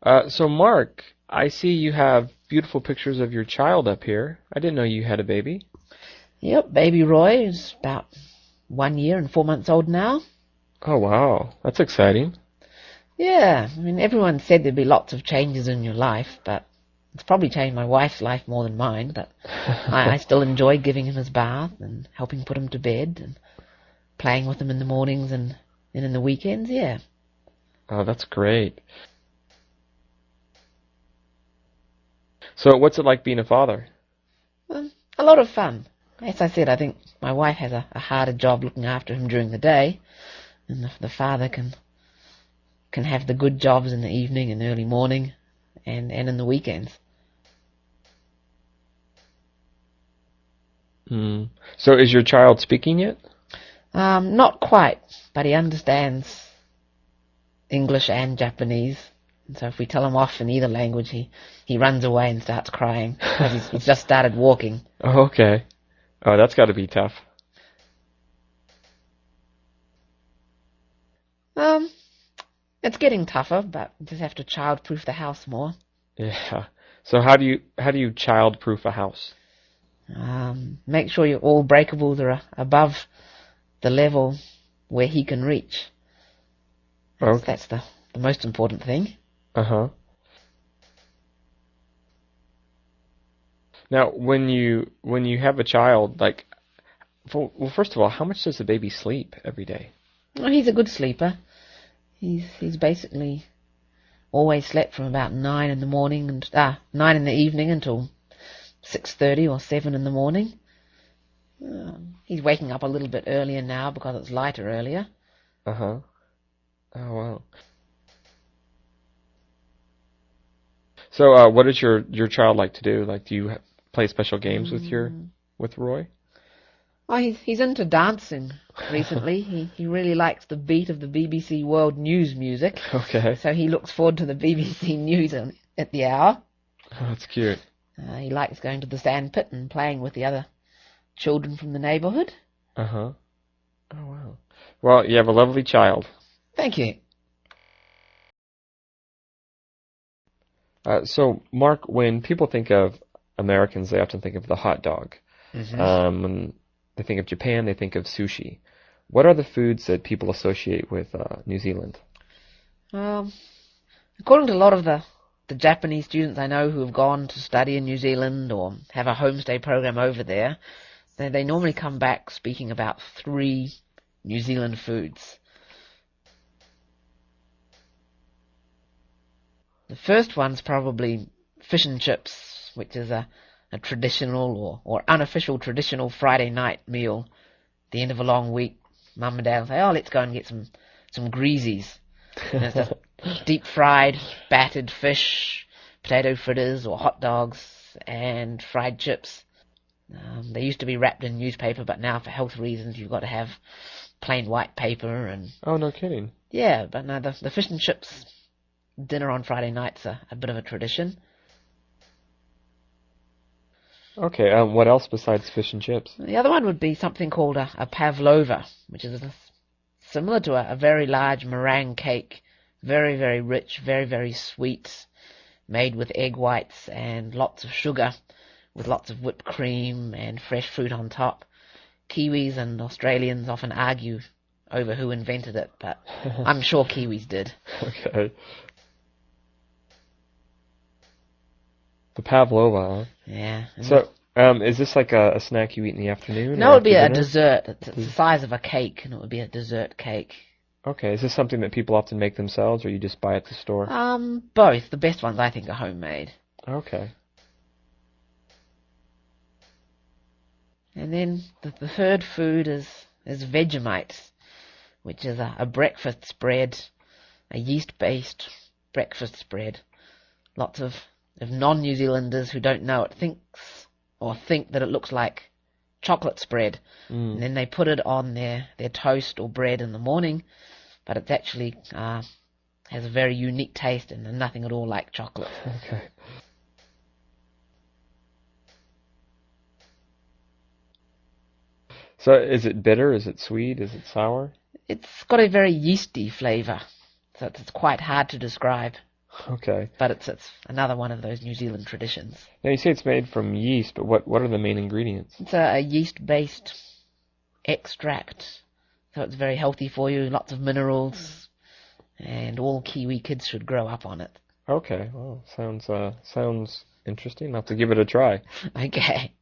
So Mark, I see you have beautiful pictures of your child up here. I didn't know you had a baby. Yep, baby Roy is about 1 year and 4 months old now. Oh wow, that's exciting. Yeah, I mean, everyone said there'd be lots of changes in your life, but it's probably changed my wife's life more than mine. But I still enjoy giving him his bath and helping put him to bed and playing with him in the mornings and in the weekends, yeah. Oh, that's great. So what's it like being a father? A lot of fun. As I said, I think my wife has a harder job looking after him during the day, and the father can have the good jobs in the evening and early morning and in the weekends. Hmm. So is your child speaking yet? Not quite, but he understands English and Japanese. And so if we tell him off in either language, he runs away and starts crying because he's just started walking. Oh, okay. Oh, that's got to be tough. Um, it's getting tougher, but we just have to child-proof the house more. Yeah. So how do you child-proof a house? Make sure all breakables are above the level where he can reach. Okay. That's the most important thing. Uh-huh. Now, when you have a child, like, well, first of all, how much does the baby sleep every day? Well, he's a good sleeper. He's basically always slept from about 9 in the morning and 9 in the evening until 6:30 or 7 in the morning. He's waking up a little bit earlier now because it's lighter earlier. Uh-huh. Oh, wow. So, what does your child like to do? Like, do you play special games with your Mm. with Roy? Oh, he's into dancing recently. He really likes the beat of the BBC World News music, Okay. so he looks forward to the BBC News at the hour. Oh, that's cute. He likes going to the sand pit and playing with the other children from the neighbourhood. Uh-huh. Oh, wow. Well, you have a lovely child. Thank you. So, Mark, when people think of Americans, they often think of the hot dog. Hmm. When they think of Japan, they think of sushi. What are the foods that people associate with New Zealand? Um, According to a lot of the Japanese students I know who have gone to study in New Zealand or have a homestay program over there, they normally come back speaking about three New Zealand foods. The first one's probably fish and chips, which is a traditional or unofficial traditional Friday night meal. At the end of a long week, Mum and Dad will say, "Oh, let's go and get some greasies." And it's just deep fried, battered fish, potato fritters or hot dogs, and fried chips. They used to be wrapped in newspaper, but now for health reasons you've got to have plain white paper. And Oh, no kidding. yeah, but no, the fish and chips dinner on Friday night's a bit of a tradition. Okay, what else besides fish and chips? The other one would be something called a pavlova, which is similar to a very large meringue cake, very, very rich, very, very sweet, made with egg whites and lots of sugar, with lots of whipped cream and fresh fruit on top. Kiwis and Australians often argue over who invented it, but I'm sure Kiwis did. Okay. The pavlova, huh? Yeah. So, is this like a snack you eat in the afternoon No, or it would be after a dinner? dessert. It's the size of a cake, and it would be a dessert cake. Okay, is this something that people often make themselves, or you just buy at the store? Both. The best ones I think are homemade. Okay. And then the third food is Vegemite, which is a breakfast spread, a yeast-based breakfast spread. Lots of non-New Zealanders who don't know it think that it looks like chocolate spread. And Mm. then they put it on their toast or bread in the morning, but it's actually has a very unique taste and nothing at all like chocolate. Okay. So, is it bitter? Is it sweet? Is it sour? It's got a very yeasty flavour, so it's quite hard to describe. Okay. But it's another one of those New Zealand traditions. Now you say it's made from yeast, but what are the main ingredients? It's a yeast-based extract, so it's very healthy for you, lots of minerals, and all Kiwi kids should grow up on it. Okay. Well, sounds interesting. I'll have to give it a try. Okay.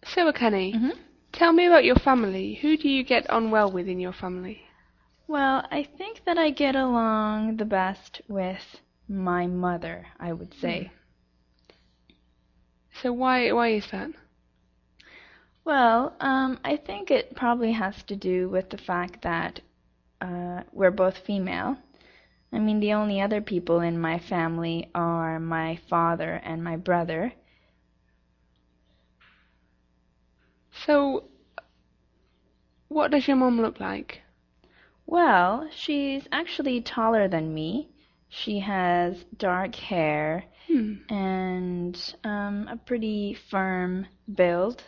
So, Akane, tell me about your family. Who do you get on well with in your family? Well, I think that I get along the best with my mother, I would say. So why is that? Well, I think it probably has to do with the fact that we're both female. I mean, the only other people in my family are my father and my brother. So, what does your mum look like? Well, she's actually taller than me. She has dark hair and a pretty firm build.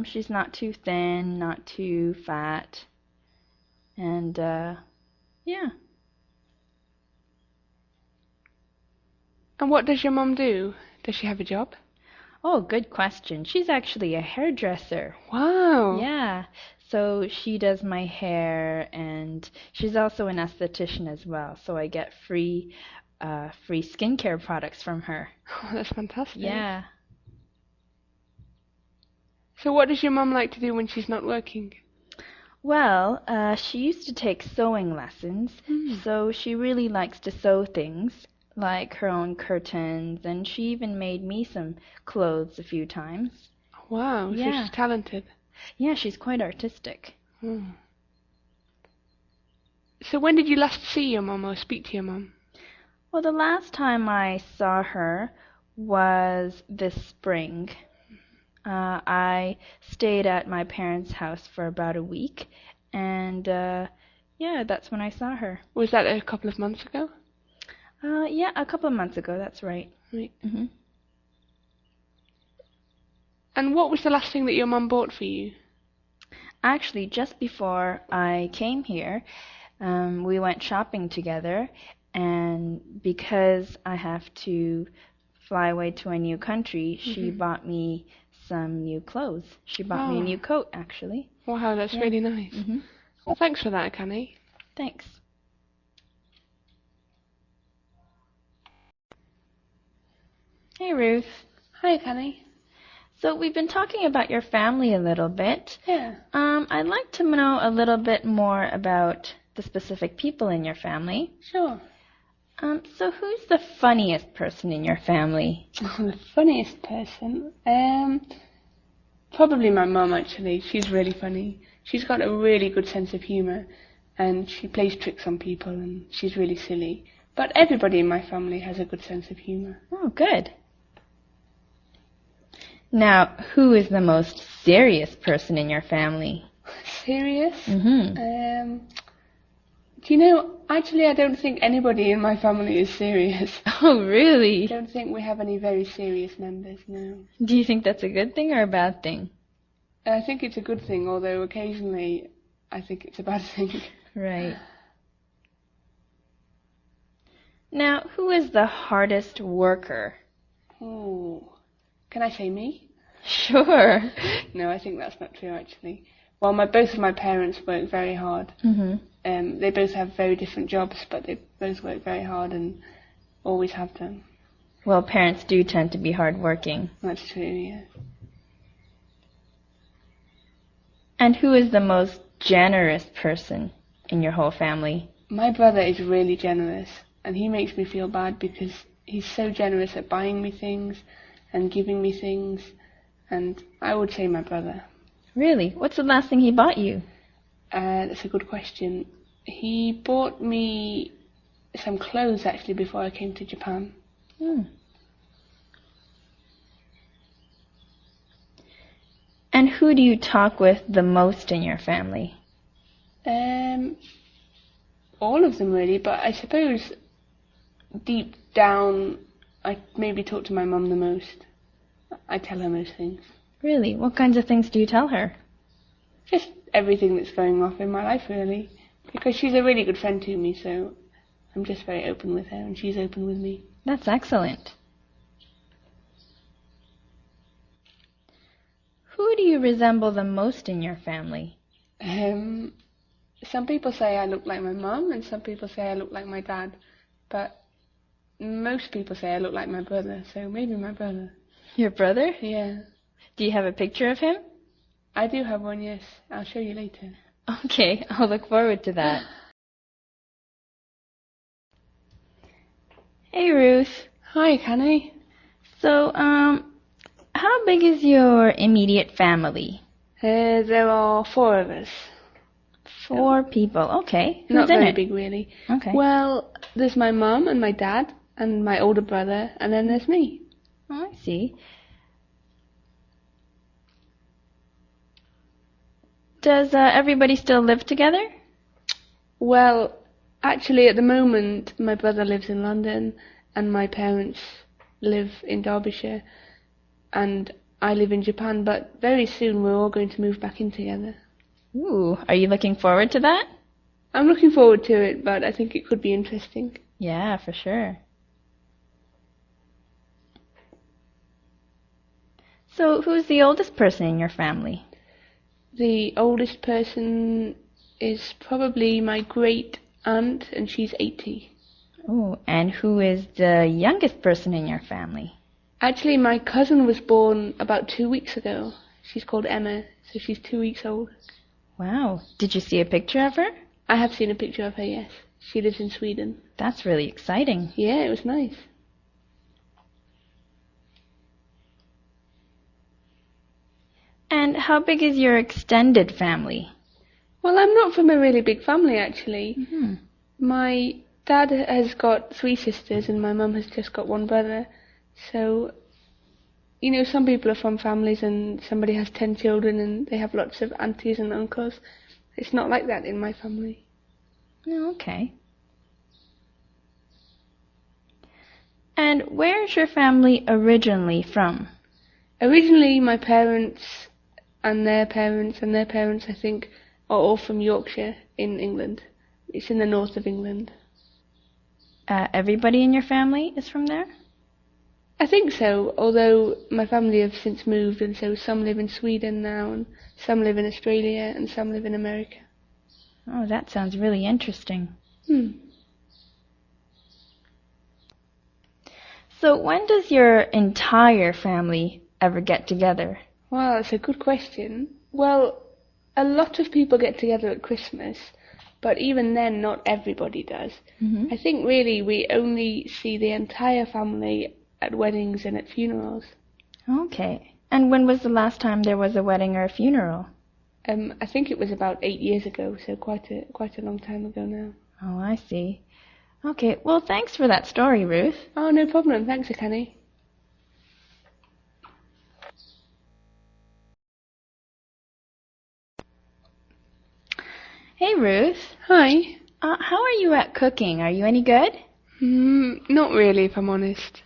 She's not too thin, not too fat. And, yeah. And what does your mum do? Does she have a job? Oh, good question. She's actually a hairdresser. Wow. Yeah. So she does my hair, and she's also an esthetician as well. So I get free skincare products from her. Oh, that's fantastic. Yeah. So what does your mum like to do when she's not working? Well, she used to take sewing lessons, so she really likes to sew things, like her own curtains, and she even made me some clothes a few times. Wow, so Yeah. she's talented. Yeah, she's quite artistic. So when did you last see your mum or speak to your mum? Well, the last time I saw her was this spring. I stayed at my parents' house for about a week, and yeah, that's when I saw her. Was that a couple of months ago? Yeah, a couple of months ago, that's right. Right. hmm And what was the last thing that your mum bought for you? Actually, just before I came here, we went shopping together, and because I have to fly away to a new country, she bought me some new clothes. She bought me a new coat, actually. Wow, that's really nice. Well, thanks for that, Akane. Thanks. Hey, Ruth. Hi, Akane. So we've been talking about your family a little bit. Yeah. I'd like to know a little bit more about the specific people in your family. Sure. So who's the funniest person in your family? The funniest person? Probably my mum, actually. She's really funny. She's got a really good sense of humour, and she plays tricks on people, and she's really silly. But everybody in my family has a good sense of humour. Oh, good. Now, who is the most serious person in your family? Serious? Mm-hmm. Do you know, actually I don't think anybody in my family is serious. Oh, really? I don't think we have any very serious members, no. Do you think that's a good thing or a bad thing? I think it's a good thing, although occasionally I think it's a bad thing. Right. Now, who is the hardest worker? Oh, can I say me? Sure. No, I think that's not true, actually. Well, both of my parents work very hard. Mm-hmm. They both have very different jobs, but they both work very hard and always have done. Well, parents do tend to be hardworking. That's true, yeah. And who is the most generous person in your whole family? My brother is really generous, and he makes me feel bad because he's so generous at buying me things and giving me things, and I would say my brother. Really? What's the last thing he bought you? That's a good question. He bought me some clothes, actually, before I came to Japan. And who do you talk with the most in your family? All of them, really, but I suppose deep down I maybe talk to my mum the most. I tell her most things. Really? What kinds of things do you tell her? Just everything that's going off in my life, really. because she's a really good friend to me, so I'm just very open with her, and she's open with me. That's excellent. Who do you resemble the most in your family? Some people say I look like my mum, and some people say I look like my dad, but most people say I look like my brother, so maybe my brother. Your brother? Yeah. Do you have a picture of him? I do have one, yes. I'll show you later. Okay, I'll look forward to that. Hey, Ruth. Hi, Connie. So, how big is your immediate family? There are 4 of us. 4 people. Okay. Who's Not in very it? big, really. Okay. Well, there's my mum and my dad and my older brother, and then there's me. Oh, I see. Does everybody still live together? Well, actually, at the moment, my brother lives in London, and my parents live in Derbyshire, and I live in Japan, but very soon we're all going to move back in together. Ooh, are you looking forward to that? I'm looking forward to it, but I think it could be interesting. Yeah, for sure. So, who's the oldest person in your family? The oldest person is probably my great aunt, and she's 80. Oh, and who is the youngest person in your family? Actually, my cousin was born about 2 weeks ago. She's called Emma, so she's 2 weeks old. Wow. Did you see a picture of her? I have seen a picture of her, yes. She lives in Sweden. That's really exciting. Yeah, it was nice. And how big is your extended family? Well, I'm not from a really big family, actually. Mm-hmm. My dad has got 3 sisters, and my mum has just got 1 brother. So, you know, some people are from families and somebody has 10 children and they have lots of aunties and uncles. It's not like that in my family. Oh, okay. And where is your family originally from? Originally, my parents and their parents and their parents, I think, are all from Yorkshire in England. It's in the north of England. Everybody in your family is from there? I think so, although my family have since moved, and so some live in Sweden now, and some live in Australia, and some live in America. Oh, that sounds really interesting. So when does your entire family ever get together? Well, that's a good question. Well, a lot of people get together at Christmas, but even then, not everybody does. Mm-hmm. I think really we only see the entire family at weddings and at funerals. Okay. And when was the last time there was a wedding or a funeral? I think it was about 8 years ago, so quite a long time ago now. Oh, I see. Okay, well, thanks for that story, Ruth. Oh, no problem. Thanks, Akane. Hey, Ruth. Hi. How are you at cooking? Are you any good? Not really, if I'm honest.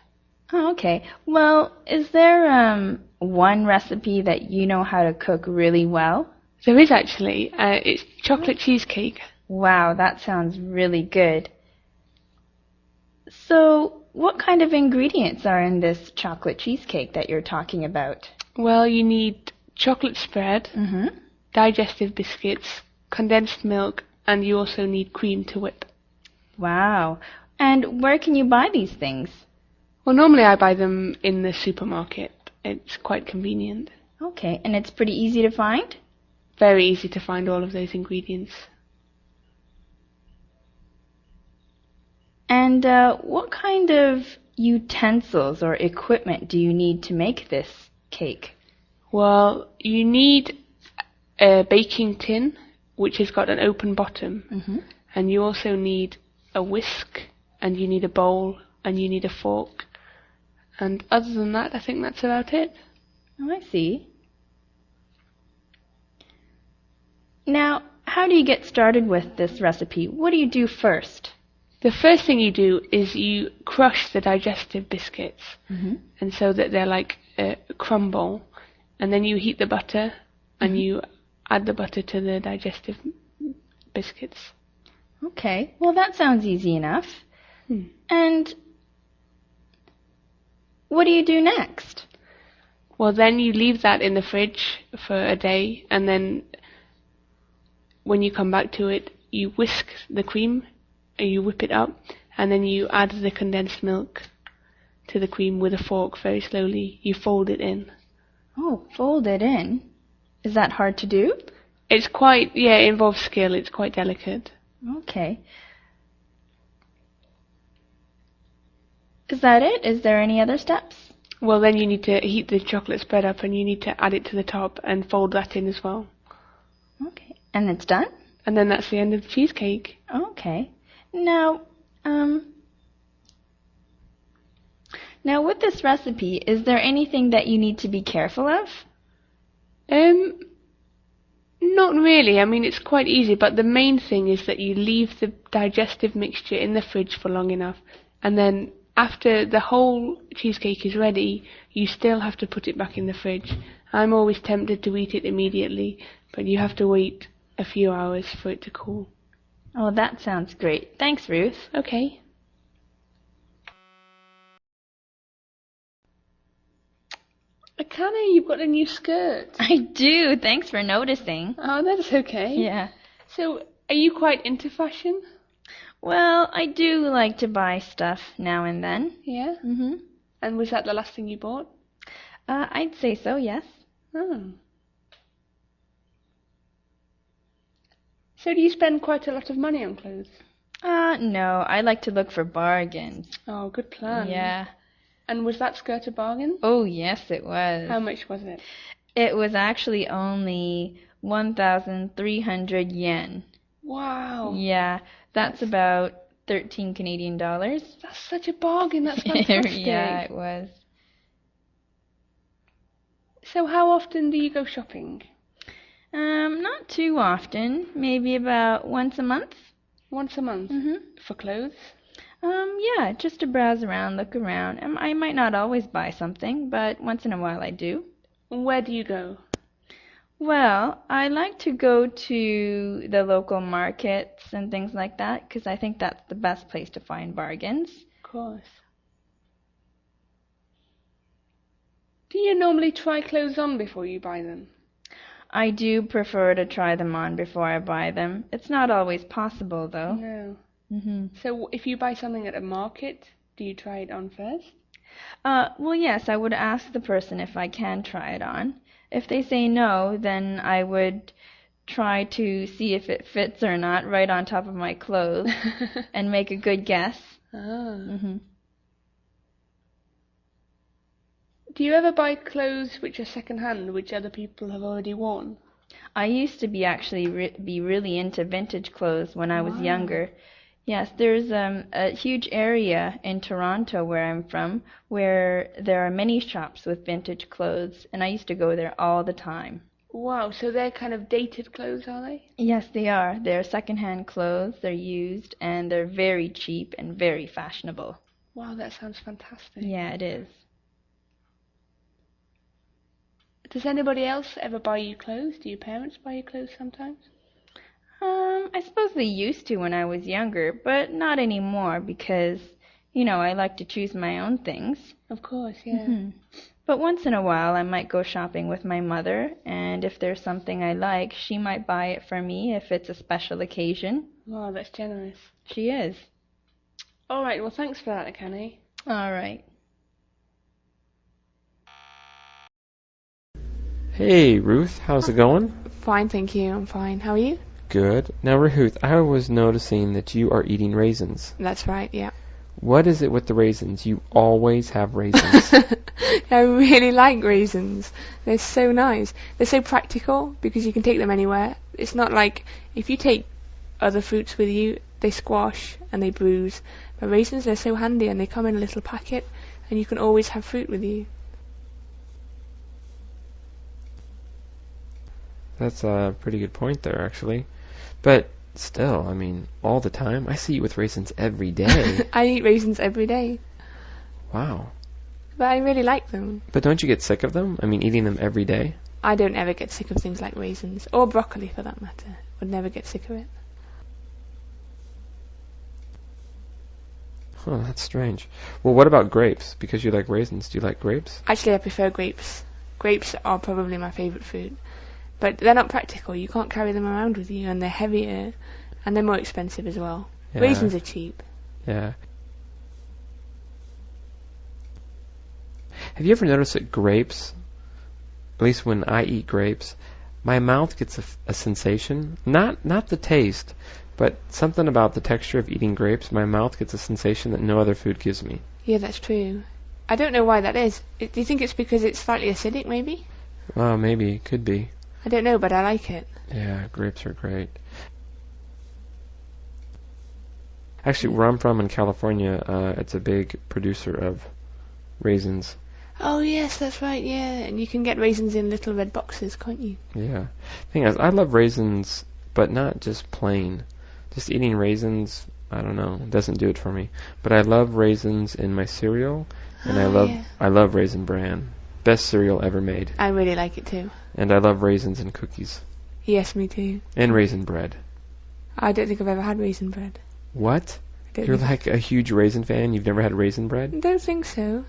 Oh, okay. Well, is there one recipe that you know how to cook really well? There is actually. It's chocolate cheesecake. Wow, that sounds really good. So, what kind of ingredients are in this chocolate cheesecake that you're talking about? Well, you need chocolate spread, Mm-hmm. digestive biscuits, condensed milk, and you also need cream to whip. Wow. And where can you buy these things? Well, normally I buy them in the supermarket. It's quite convenient. Okay, and it's pretty easy to find? Very easy to find all of those ingredients. And what kind of utensils or equipment do you need to make this cake? Well, you need a baking tin, which has got an open bottom. Mm-hmm. And you also need a whisk, and you need a bowl, and you need a fork. And other than that, I think that's about it. Oh, I see. Now, how do you get started with this recipe? What do you do first? The first thing you do is you crush the digestive biscuits, Mm-hmm. and so that they're like a crumble. And then you heat the butter, and you add the butter to the digestive biscuits. Okay, well that sounds easy enough. And what do you do next? Well, then you leave that in the fridge for a day, and then when you come back to it, you whisk the cream, and you whip it up, and then you add the condensed milk to the cream with a fork very slowly. You fold it in. Oh, fold it in. Is that hard to do? It's quite, it involves skill. It's quite delicate. Okay. Is that it? Is there any other steps? Well, then you need to heat the chocolate spread up, and you need to add it to the top and fold that in as well. Okay. And it's done? And then that's the end of the cheesecake. Okay. Now with this recipe, is there anything that you need to be careful of? Not really. I mean, it's quite easy, but the main thing is that you leave the digestive mixture in the fridge for long enough, and then after the whole cheesecake is ready, you still have to put it back in the fridge. I'm always tempted to eat it immediately, but you have to wait a few hours for it to cool. Oh, that sounds great. Thanks, Ruth. Okay. Akane, you've got a new skirt. I do. Thanks for noticing. Oh, that's okay. Yeah. So, are you quite into fashion? Well, I do like to buy stuff now and then. Yeah? Mm-hmm. And was that the last thing you bought? I'd say so, yes. Oh. So do you spend quite a lot of money on clothes? No. I like to look for bargains. Oh, good plan. Yeah. And was that skirt a bargain? Oh, yes, it was. How much was it? It was actually only 1,300 yen. Wow. Yeah, that's about 13 Canadian dollars. That's such a bargain. That's fantastic. Yeah, it was. So how often do you go shopping? Not too often. Maybe about once a month. Once a month? Mm-hmm. For clothes? Yeah, just to browse around, look around. I might not always buy something, but once in a while I do. Where do you go? Well, I like to go to the local markets and things like that, because I think that's the best place to find bargains. Of course. Do you normally try clothes on before you buy them? I do prefer to try them on before I buy them. It's not always possible, though. No. Mm-hmm. So if you buy something at a market, do you try it on first? Well, yes, I would ask the person if I can try it on. If they say no, then I would try to see if it fits or not right on top of my clothes and make a good guess. Ah. Mm-hmm. Do you ever buy clothes which are second-hand, which other people have already worn? I used to be be really into vintage clothes when I was younger. Yes, there's a huge area in Toronto where I'm from where there are many shops with vintage clothes, and I used to go there all the time. Wow, so they're kind of dated clothes, are they? Yes, they are. They're second-hand clothes, they're used, and they're very cheap and very fashionable. Wow, that sounds fantastic. Yeah, it is. Does anybody else ever buy you clothes? Do your parents buy you clothes sometimes? I suppose they used to when I was younger, but not anymore because, I like to choose my own things. Of course, yeah. Mm-hmm. But once in a while I might go shopping with my mother, and if there's something I like, she might buy it for me if it's a special occasion. Wow, that's generous. She is. All right, well, thanks for that, Akane. All right. Hey, Ruth, how's it going? Fine, thank you. I'm fine. How are you? Good. Now, Ruth, I was noticing that you are eating raisins. That's right, yeah. What is it with the raisins? You always have raisins. I really like raisins. They're so nice. They're so practical because you can take them anywhere. It's not like if you take other fruits with you, they squash and they bruise. But raisins, they're so handy and they come in a little packet and you can always have fruit with you. That's a pretty good point there, actually. But still, I mean, all the time. I see you with raisins every day. I eat raisins every day. Wow. But I really like them. But don't you get sick of them? I mean, eating them every day? I don't ever get sick of things like raisins. Or broccoli, for that matter. Would never get sick of it. Huh, that's strange. Well, what about grapes? Because you like raisins. Do you like grapes? Actually, I prefer grapes. Grapes are probably my favourite fruit. But they're not practical. You can't carry them around with you, and they're heavier, and they're more expensive as well. Yeah. Raisins are cheap. Yeah. Have you ever noticed that grapes, at least when I eat grapes, my mouth gets a sensation? Not the taste, but something about the texture of eating grapes. My mouth gets a sensation that no other food gives me. Yeah, that's true. I don't know why that is. Do you think it's because it's slightly acidic, maybe? Well, maybe. Could be. I don't know, but I like it. Yeah, grapes are great. Actually, where I'm from in California, it's a big producer of raisins. Oh, yes, that's right, yeah. And you can get raisins in little red boxes, can't you? Yeah. Thing is, I love raisins, but not just plain. Just eating raisins, I don't know, doesn't do it for me. But I love raisins in my cereal, and I love Raisin Bran. Best cereal ever made. I really like it too. And I love raisins in cookies. Yes, me too. And raisin bread. I don't think I've ever had raisin bread. What? You're like a huge raisin fan? You've never had raisin bread? I don't think so.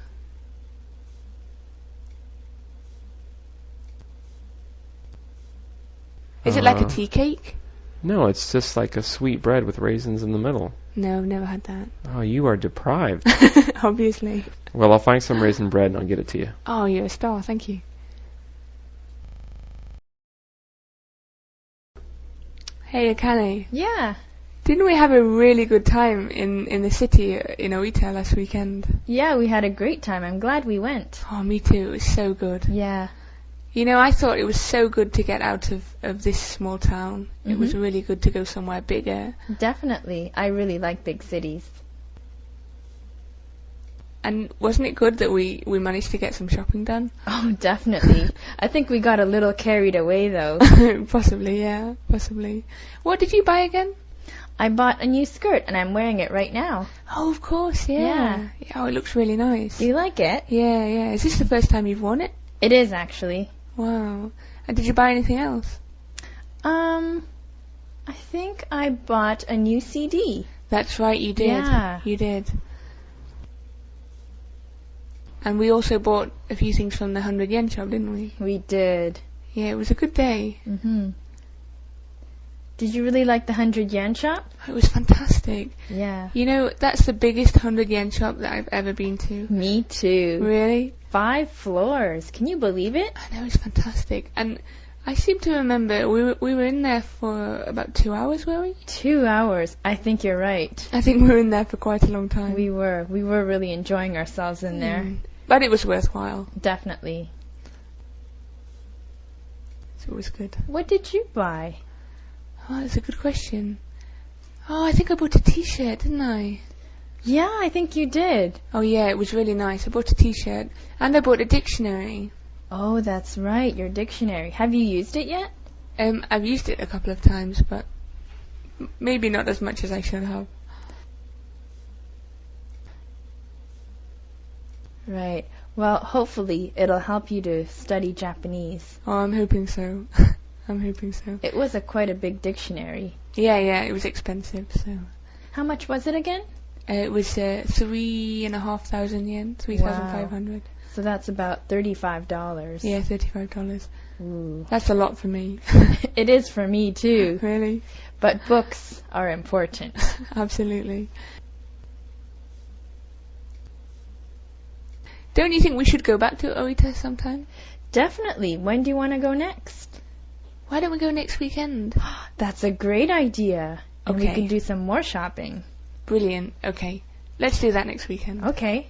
Is it like a tea cake? No, it's just like a sweet bread with raisins in the middle. No, I've never had that. Oh, you are deprived. Obviously. Well, I'll find some raisin bread and I'll get it to you. Oh, you're a star. Thank you. Hey, Akane. Yeah. Didn't we have a really good time in the city in Oita last weekend? Yeah, we had a great time. I'm glad we went. Oh, me too. It was so good. Yeah. You know, I thought it was so good to get out of this small town. It was really good to go somewhere bigger. Definitely. I really like big cities. And wasn't it good that we managed to get some shopping done? Oh, definitely. I think we got a little carried away, though. Possibly, yeah. Possibly. What did you buy again? I bought a new skirt, and I'm wearing it right now. Oh, of course, yeah. Oh, it looks really nice. Do you like it? Yeah, yeah. Is this the first time you've worn it? It is, actually. Wow. And did you buy anything else? I think I bought a new CD. That's right, you did. Yeah. You did. And we also bought a few things from the 100 yen shop, didn't we? We did. Yeah, it was a good day. Did you really like the 100 yen shop? It was fantastic. Yeah. You know, that's the biggest 100 yen shop that I've ever been to. Me too. Really? 5 floors. Can you believe it? I know, it's fantastic. And I seem to remember we were in there for about 2 hours, were we? 2 hours. I think you're right. I think we were in there for quite a long time. We were really enjoying ourselves in there. But it was worthwhile. Definitely. So it was good. What did you buy? Oh, that's a good question. Oh, I think I bought a t-shirt, didn't I? Yeah, I think you did. Oh, yeah, it was really nice. I bought a t-shirt. And I bought a dictionary. Oh, that's right, your dictionary. Have you used it yet? I've used it a couple of times, but maybe not as much as I should have. Right. Well, hopefully it'll help you to study Japanese. Oh, I'm hoping so. I'm hoping so. It was quite a big dictionary. Yeah, it was expensive, so... How much was it again? It was 3,500 yen, 3,500. Wow. So that's about $35. Yeah, $35. Ooh. That's a lot for me. It is for me too. Really? But books are important. Absolutely. Don't you think we should go back to Oita sometime? Definitely. When do you want to go next? Why don't we go next weekend? That's a great idea. And we Okay. can do some more shopping. Brilliant. Okay. Let's do that next weekend. Okay.